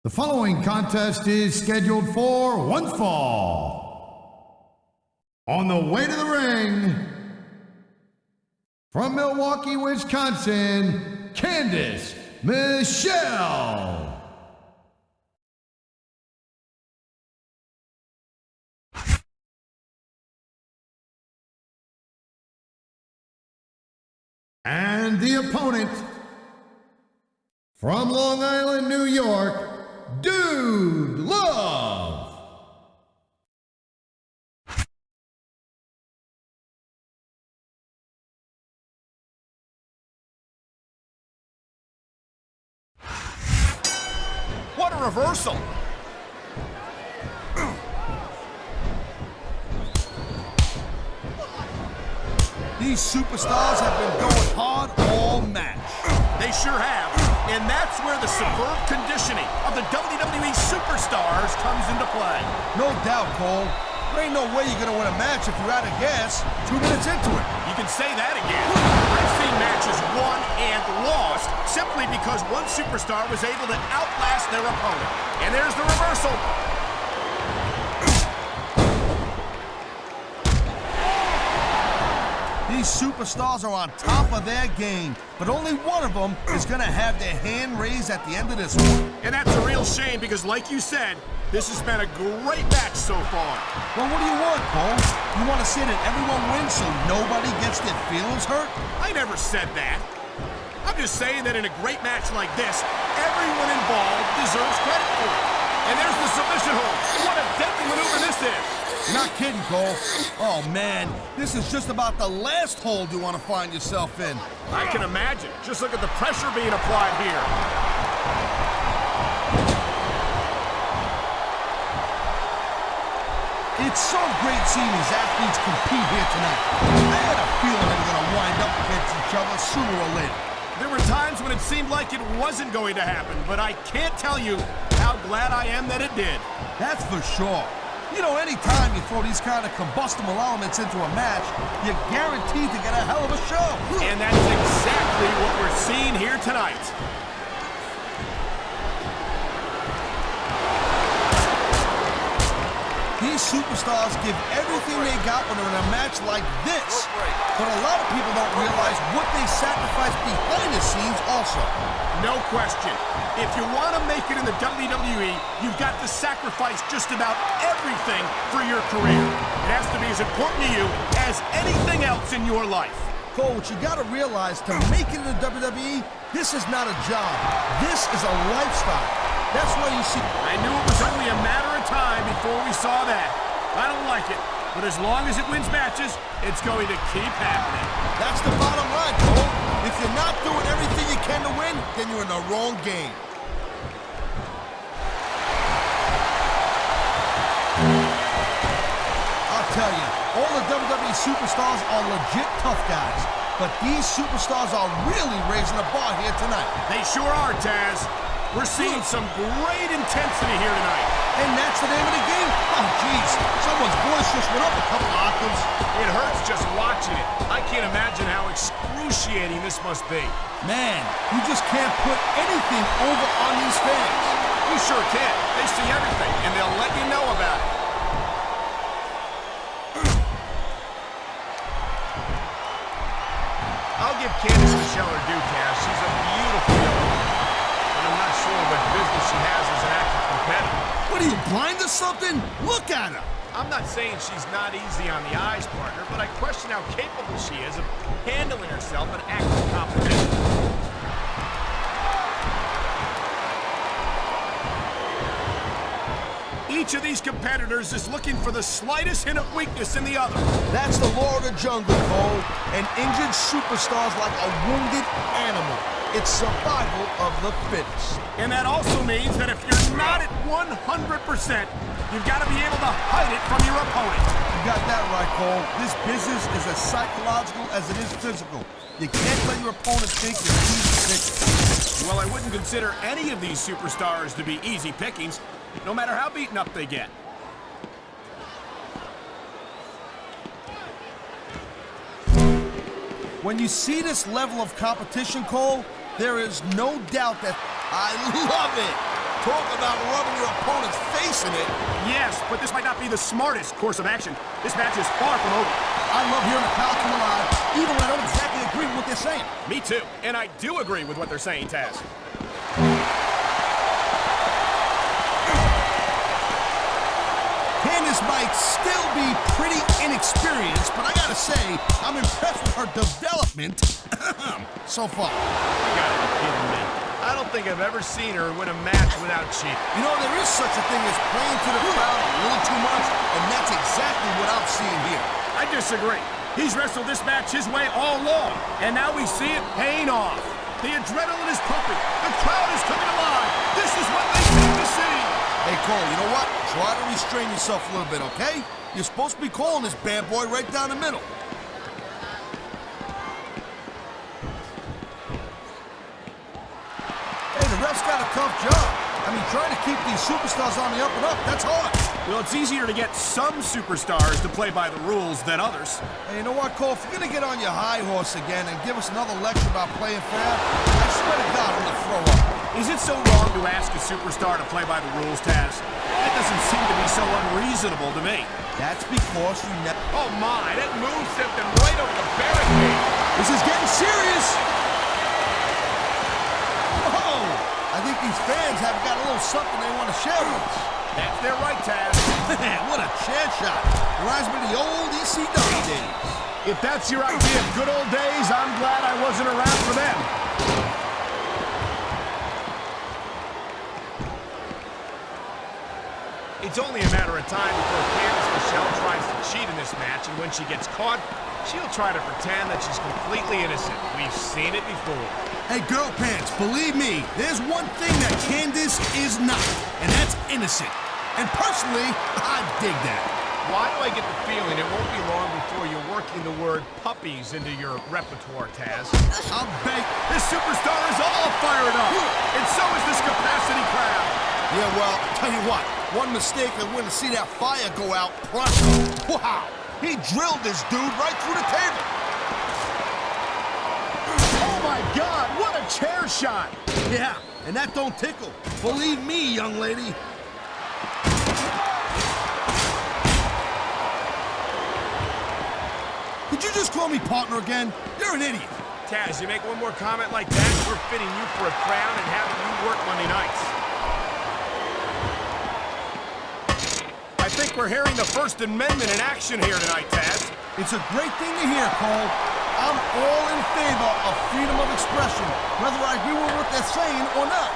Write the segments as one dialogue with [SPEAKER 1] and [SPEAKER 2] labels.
[SPEAKER 1] The following contest is scheduled for one fall. On the way to the ring, from Milwaukee, Wisconsin, Candice Michelle. And the opponent, from Long Island, New York, Dude Love.
[SPEAKER 2] What a reversal!
[SPEAKER 3] These superstars have been going hard all match.
[SPEAKER 2] They sure have. And that's where the superb conditioning of the WWE superstars comes into play.
[SPEAKER 3] No doubt, Cole. There ain't no way you're gonna win a match if you're out of gas 2 minutes into it.
[SPEAKER 2] You can say that again. I've seen matches won and lost simply because one superstar was able to outlast their opponent. And there's the reversal.
[SPEAKER 3] These superstars are on top of their game, but only one of them is gonna have their hand raised at the end of this one.
[SPEAKER 2] And that's a real shame because, like you said, this has been a great match so far.
[SPEAKER 3] Well, what do you want, Cole? You want to see that everyone wins so nobody gets their feelings hurt?
[SPEAKER 2] I never said that. I'm just saying that in a great match like this, everyone involved deserves credit for it. And there's the submission hold. What a deadly maneuver this is.
[SPEAKER 3] You're not kidding, Cole. Oh, man, this is just about the last hold you want to find yourself in.
[SPEAKER 2] I can imagine. Just look at the pressure being applied here.
[SPEAKER 3] It's so great seeing these athletes compete here tonight. I had a feeling they were going to wind up against each other sooner or later.
[SPEAKER 2] There were times when it seemed like it wasn't going to happen, but I can't tell you how glad I am that it did.
[SPEAKER 3] That's for sure. You know, anytime you throw these kind of combustible elements into a match, you're guaranteed to get a hell of a show.
[SPEAKER 2] And that's exactly what we're seeing here tonight.
[SPEAKER 3] These superstars give everything they got when they're in a match like this. But a lot of people don't realize what they sacrifice behind the scenes also.
[SPEAKER 2] No question. If you want to make it in the WWE, you've got to sacrifice just about everything for your career. It has to be as important to you as anything else in your life.
[SPEAKER 3] Cole, what you got to realize, to make it in the WWE, this is not a job. This is a lifestyle. That's why you see...
[SPEAKER 2] I knew it was only a matter of time before we saw that. I don't like it, but as long as it wins matches, it's going to keep happening.
[SPEAKER 3] That's the bottom line, Cole. If you're not doing everything you can to win, then you're in the wrong game. I'll tell you, all the WWE superstars are legit tough guys, but these superstars are really raising the bar here tonight.
[SPEAKER 2] They sure are, Taz. We're seeing some great intensity here tonight.
[SPEAKER 3] And that's the name of the game? Oh, jeez. Someone's voice just went up a couple octaves.
[SPEAKER 2] It hurts just watching it. I can't imagine how excruciating this must be.
[SPEAKER 3] Man, you just can't put anything over on these fans.
[SPEAKER 2] You sure can. They see everything, and they'll let you know about it. I'll give Candice Michelle her due, Cass. She's a beautiful young woman. And I'm not sure what business she has as an active competitor.
[SPEAKER 3] What are you, blind or something? Look at her.
[SPEAKER 2] I'm not saying she's not easy on the eyes, partner, but I question how capable she is of handling herself in active competition. Each of these competitors is looking for the slightest hint of weakness in the other.
[SPEAKER 3] That's the law of the jungle, Cole. And injured superstars like a wounded animal. It's survival of the fittest.
[SPEAKER 2] And that also means that if you're not at 100%, you've got to be able to hide it from your opponent.
[SPEAKER 3] You got that right, Cole. This business is as psychological as it is physical. You can't let your opponent think you're easy pickings.
[SPEAKER 2] Well, I wouldn't consider any of these superstars to be easy pickings, no matter how beaten up they get.
[SPEAKER 3] When you see this level of competition, Cole, there is no doubt that I love it. Talk about rubbing your opponent's face in it.
[SPEAKER 2] Yes, but this might not be the smartest course of action. This match is far from over.
[SPEAKER 3] I love hearing the crowd come alive, even when I don't exactly agree with what they're saying.
[SPEAKER 2] Me too, and I do agree with what they're saying, Taz.
[SPEAKER 3] Candice might still be pretty inexperienced, but I gotta say, I'm impressed with her development so far.
[SPEAKER 2] You gotta be kidding me. I don't think I've ever seen her win a match without cheating.
[SPEAKER 3] You know, there is such a thing as playing to the crowd a little too much, and that's exactly what I'm seeing here.
[SPEAKER 2] I disagree. He's wrestled this match his way all along, and now we see it paying off. The adrenaline is pumping. The crowd is coming alive. This is what they came to see.
[SPEAKER 3] Hey, Cole, you know what? Try to restrain yourself a little bit, okay? You're supposed to be calling this bad boy right down the middle. Hey, the ref's got a tough job. I mean, trying to keep these superstars on the up and up, that's hard.
[SPEAKER 2] Well, it's easier to get some superstars to play by the rules than others.
[SPEAKER 3] Hey, you know what, Cole? If you're gonna get on your high horse again and give us another lecture about playing fair, I swear to God, I'm gonna throw up.
[SPEAKER 2] Is it so wrong to ask a superstar to play by the rules, Taz? That doesn't seem to be so unreasonable to me.
[SPEAKER 3] That's because you never...
[SPEAKER 2] Oh my, that move sent them right over the barricade.
[SPEAKER 3] This is getting serious. Whoa! I think these fans have got a little something they want to share with us.
[SPEAKER 2] That's their right, Taz.
[SPEAKER 3] Man, what a chair shot. Reminds me of the old ECW days.
[SPEAKER 2] If that's your idea of good old days, I'm glad I wasn't around for them. It's only a matter of time before Candice Michelle tries to cheat in this match, and when she gets caught, she'll try to pretend that she's completely innocent. We've seen it before.
[SPEAKER 3] Hey, girl pants, believe me, there's one thing that Candice is not, and that's innocent. And personally, I dig that.
[SPEAKER 2] Why do I get the feeling it won't be long before you're working the word puppies into your repertoire, Taz?
[SPEAKER 3] I'll bet.
[SPEAKER 2] This superstar is all fired up, and so is this capacity crowd.
[SPEAKER 3] Yeah, well, tell you what, one mistake and we're gonna see that fire go out pronto. Wow, he drilled this dude right through the table.
[SPEAKER 2] Oh my God, what a chair shot!
[SPEAKER 3] Yeah, and that don't tickle. Believe me, young lady. Did you just call me partner again? You're an idiot.
[SPEAKER 2] Taz, you make one more comment like that, we're fitting you for a crown and having you work Monday nights. I think we're hearing the First Amendment in action here tonight, Taz.
[SPEAKER 3] It's a great thing to hear, Cole. I'm all in favor of freedom of expression, whether I agree with what they're saying or not.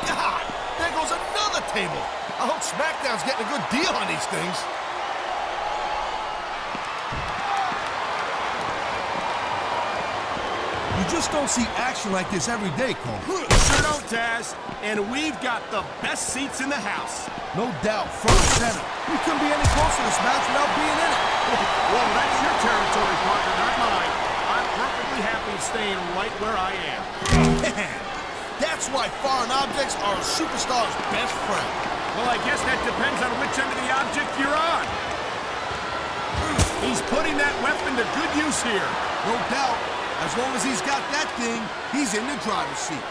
[SPEAKER 3] God, there goes another table. I hope SmackDown's getting a good deal on these things. You just don't see action like this every day, Cole.
[SPEAKER 2] Sure don't, Taz. And we've got the best seats in the house.
[SPEAKER 3] No doubt, front and center. We couldn't be any closer to this match without being in it.
[SPEAKER 2] Well, that's your territory, partner, not mine. I'm perfectly happy staying right where I am.
[SPEAKER 3] Man, that's why foreign objects are a superstar's best friend.
[SPEAKER 2] Well, I guess that depends on which end of the object you're on. He's putting that weapon to good use here.
[SPEAKER 3] No doubt. As long as he's got that thing, he's in the driver's seat.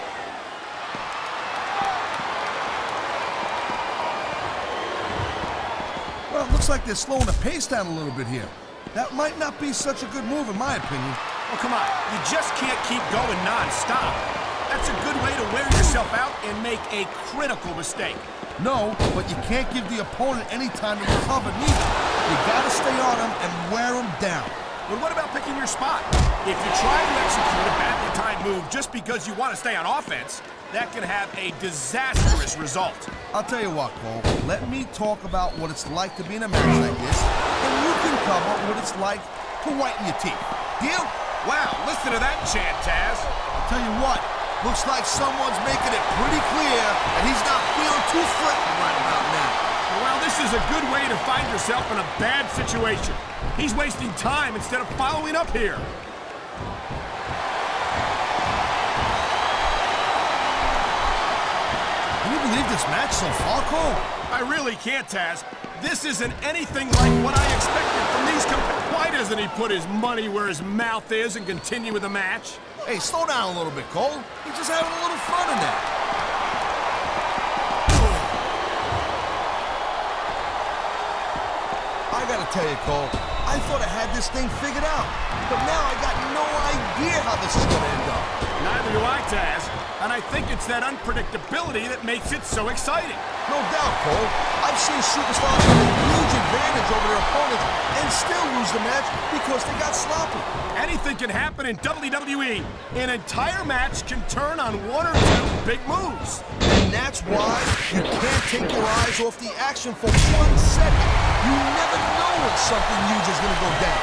[SPEAKER 3] Well, it looks like they're slowing the pace down a little bit here. That might not be such a good move, in my opinion.
[SPEAKER 2] Well, come on. You just can't keep going non-stop. That's a good way to wear yourself out and make a critical mistake.
[SPEAKER 3] No, but you can't give the opponent any time to recover, neither. You gotta stay on him and wear him down.
[SPEAKER 2] But what about picking your spot? If you try to execute a badly timed move just because you want to stay on offense, that can have a disastrous result.
[SPEAKER 3] I'll tell you what, Cole. Let me talk about what it's like to be in a match like this, and you can cover what it's like to whiten your teeth. Deal?
[SPEAKER 2] Wow, listen to that chant, Taz.
[SPEAKER 3] I'll tell you what. Looks like someone's making it pretty clear that he's not feeling too threatened right about now.
[SPEAKER 2] Well, this is a good way to find yourself in a bad situation. He's wasting time instead of following up here.
[SPEAKER 3] Can you believe this match so far, Cole?
[SPEAKER 2] I really can't, Taz. This isn't anything like what I expected from these Why doesn't he put his money where his mouth is and continue with the match?
[SPEAKER 3] Hey, slow down a little bit, Cole. He's just having a little fun in there. gotta tell you, Cole, I thought I had this thing figured out. But now I got no idea how this is gonna end up.
[SPEAKER 2] Neither do I, Taz. And I think it's that unpredictability that makes it so exciting.
[SPEAKER 3] No doubt, Cole. I've seen superstars have a huge advantage over their opponents and still lose the match because they got sloppy.
[SPEAKER 2] Anything can happen in WWE. An entire match can turn on one or two big moves.
[SPEAKER 3] And that's why you can't take your eyes off the action for 1 second. You never know when something huge is going to go down.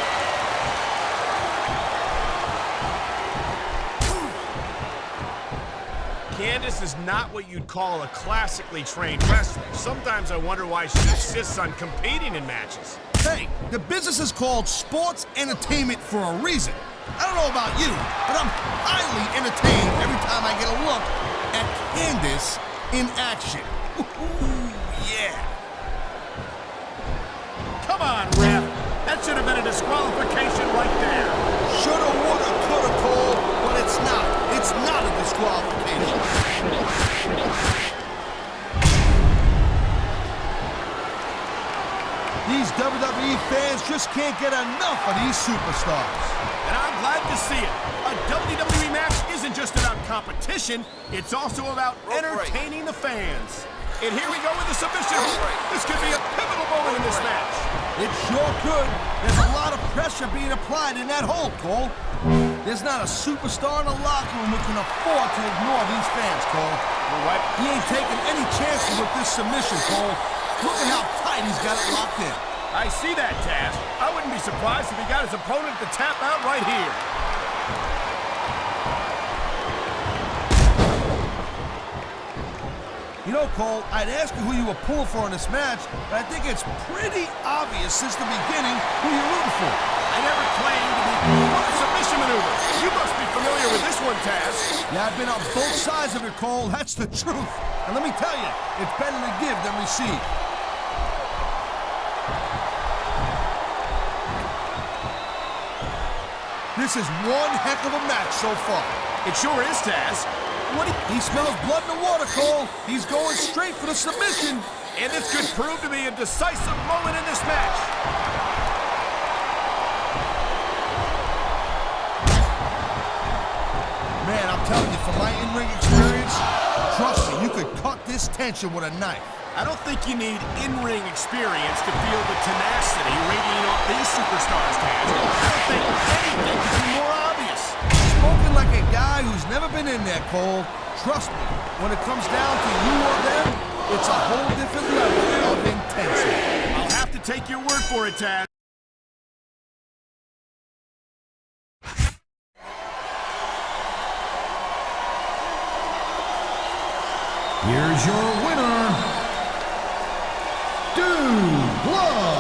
[SPEAKER 2] Candice is not what you'd call a classically trained wrestler. Sometimes I wonder why she insists on competing in matches.
[SPEAKER 3] Hey, the business is called sports entertainment for a reason. I don't know about you, but I'm highly entertained every time I get a look at Candice in action. Ooh, yeah.
[SPEAKER 2] Come on, ref. That should have been a disqualification right there.
[SPEAKER 3] Shoulda, woulda, coulda, Cole, but it's not. It's not a disqualification. These WWE fans just can't get enough of these superstars.
[SPEAKER 2] And I'm glad to see it. A WWE match isn't just about competition, it's also about entertaining the fans. And here we go with the submission. This could be a pivotal moment in this match.
[SPEAKER 3] It sure could. There's a lot of pressure being applied in that hold, Cole. There's not a superstar in the locker room who can afford to ignore these fans, Cole.
[SPEAKER 2] You're right.
[SPEAKER 3] He ain't taking any chances with this submission, Cole. Look at how tight he's got it locked in.
[SPEAKER 2] I see that, Taz. I wouldn't be surprised if he got his opponent to tap out right here.
[SPEAKER 3] You know, Cole, I'd ask you who you were pulling for in this match, but I think it's pretty obvious since the beginning who you're rooting for.
[SPEAKER 2] I never claimed to be one of submission maneuvers. You must be familiar with this one, Taz.
[SPEAKER 3] Yeah, I've been on both sides of it, Cole. That's the truth. And let me tell you, it's better to give than receive. This is one heck of a match so far.
[SPEAKER 2] It sure is, Taz.
[SPEAKER 3] He smells blood in the water, Cole. He's going straight for the submission.
[SPEAKER 2] And this could prove to be a decisive moment in this match.
[SPEAKER 3] Man, I'm telling you, from my in-ring experience, trust me, you could cut this tension with a knife.
[SPEAKER 2] I don't think you need in-ring experience to feel the tenacity radiating off these superstars, Taz. I don't think anything could be more obvious.
[SPEAKER 3] Spoken like a guy who's never been in there, Cole. Trust me, when it comes down to you or them, it's a whole different level of intensity.
[SPEAKER 2] I'll have to take your word for it, Taz.
[SPEAKER 1] Here's your winner, Dude Love.